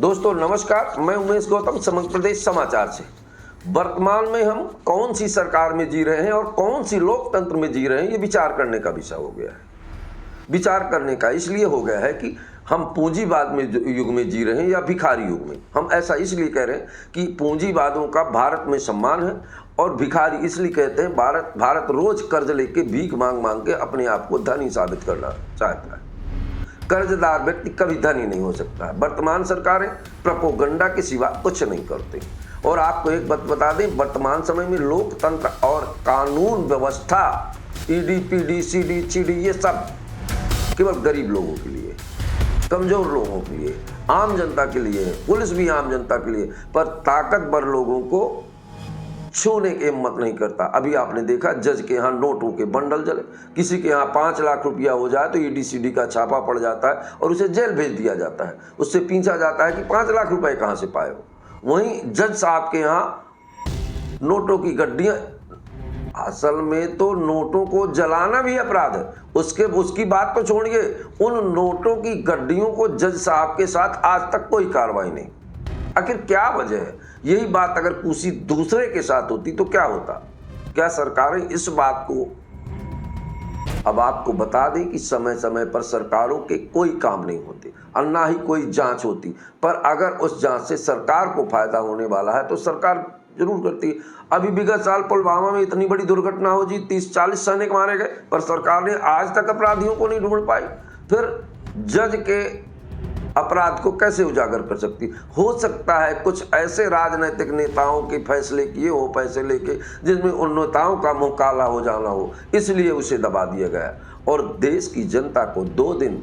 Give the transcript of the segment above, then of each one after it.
दोस्तों नमस्कार, मैं उमेश गौतम समग्र प्रदेश समाचार से। वर्तमान में हम कौन सी सरकार में जी रहे हैं और कौन सी लोकतंत्र में जी रहे हैं, ये विचार करने का विषय हो गया है। विचार करने का इसलिए हो गया है कि हम पूंजीवाद में युग में जी रहे हैं या भिखारी युग में। हम ऐसा इसलिए कह रहे हैं कि पूंजीवादों का भारत में सम्मान है और भिखारी इसलिए कहते हैं भारत रोज कर्ज लेके भीख मांग मांग के अपने आप को धनी साबित करना चाहता है। कर्जदार व्यक्ति कभी धनी नहीं हो सकता है। वर्तमान सरकारें प्रोपेगेंडा के सिवा कुछ नहीं करती। और आपको एक बात बता दें, वर्तमान समय में लोकतंत्र और कानून व्यवस्था ईडी पीडी सीडी चीडी ये सब केवल गरीब लोगों के लिए, कमजोर लोगों के लिए, आम जनता के लिए है। पुलिस भी आम जनता के लिए, पर ताकतवर लोगों को छूने की हिम्मत नहीं करता। अभी आपने देखा जज के यहाँ नोटों के बंडल जले, किसी के यहाँ 5 लाख रुपया हो जाए तो ईडी सीडी का छापा पड़ जाता है और उसे जेल भेज दिया जाता है। उससे पूछा जाता है कि 5 लाख रुपए कहाँ से पाए हो। वहीं जज साहब के यहाँ नोटों की गड्डियां, असल में तो नोटों को जलाना भी अपराध है। उसकी बात तो छोड़िए, उन नोटों की गड्डियों को जज साहब के साथ आज तक कोई कार्रवाई नहीं। आखिर क्या वजह है? यही बात अगर किसी दूसरे के साथ होती तो क्या होता? क्या सरकारें इस बात को अब आपको बता दें कि समय समय पर सरकारों के कोई काम नहीं होते और ना ही कोई जांच होती, पर अगर उस जांच से सरकार को फायदा होने वाला है तो सरकार जरूर करती है। अभी विगत साल पुलवामा में इतनी बड़ी दुर्घटना हो जी, 30-40 सैनिक मारे गए, पर सरकार ने आज तक अपराधियों को नहीं ढूंढ पाई। फिर जज के अपराध को कैसे उजागर कर सकती? हो सकता है कुछ ऐसे राजनीतिक नेताओं के फैसले किए हो पैसे लेके, जिसमें उन नेताओं का मुंह काला हो जाना हो, इसलिए उसे दबा दिया गया। और देश की जनता को 2 दिन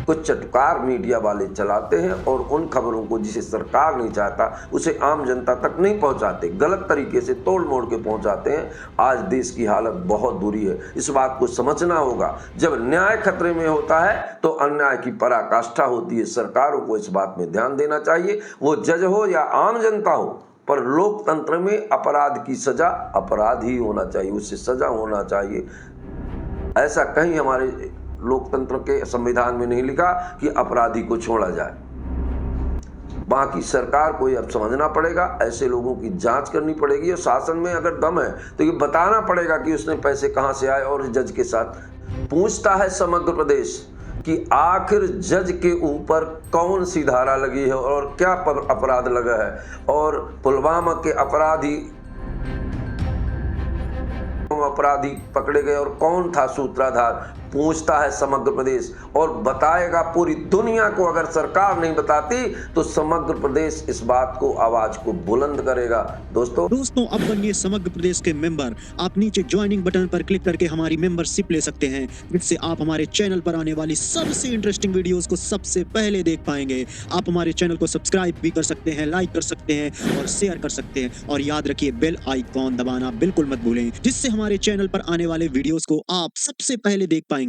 कुछ चटकार मीडिया वाले चलाते हैं और उन खबरों को जिसे सरकार नहीं चाहता उसे आम जनता तक नहीं पहुंचाते, गलत तरीके से तोड़ मोड़ के पहुंचाते हैं। आज देश की हालत बहुत बुरी है। इस बात को समझना होगा, जब न्याय खतरे में होता है तो अन्याय की पराकाष्ठा होती है। सरकारों को इस बात में ध्यान देना चाहिए, वो जज हो या आम जनता हो, पर लोकतंत्र में अपराध की सजा अपराध ही होना चाहिए, उससे सजा होना चाहिए। ऐसा कहीं हमारे लोकतंत्र के संविधान में नहीं लिखा कि अपराधी को छोड़ा जाए। बाकी सरकार को ये अब समझना पड़ेगा, ऐसे लोगों की जांच करनी पड़ेगी और शासन में अगर दम है तो ये बताना पड़ेगा कि उसने पैसे कहां से आए। और जज के साथ पूछता है समग्र प्रदेश कि आखिर जज के ऊपर कौन सी धारा लगी है और क्या अपराध लगा है, और पुलवामा के अपराधी पकड़े गए और कौन था सूत्रधार, पूछता है समग्र प्रदेश और बताएगा पूरी दुनिया को। अगर सरकार नहीं बताती तो समग्र प्रदेश इस बात को, आवाज को बुलंद करेगा। दोस्तों अब बनिए समग्र प्रदेश के मेंबर। आप नीचे ज्वाइनिंग बटन पर क्लिक करके हमारी मेंबरशिप ले सकते हैं, जिससे आप हमारे चैनल पर आने वाली सबसे इंटरेस्टिंग वीडियोस को सबसे पहले देख पाएंगे। आप हमारे चैनल को सब्सक्राइब भी कर सकते हैं, लाइक कर सकते हैं और शेयर कर सकते हैं। और याद रखिए, बेल आइकॉन दबाना बिल्कुल मत भूलें, जिससे हमारे चैनल पर आने वाले वीडियोस को आप सबसे पहले देख पाएंगे।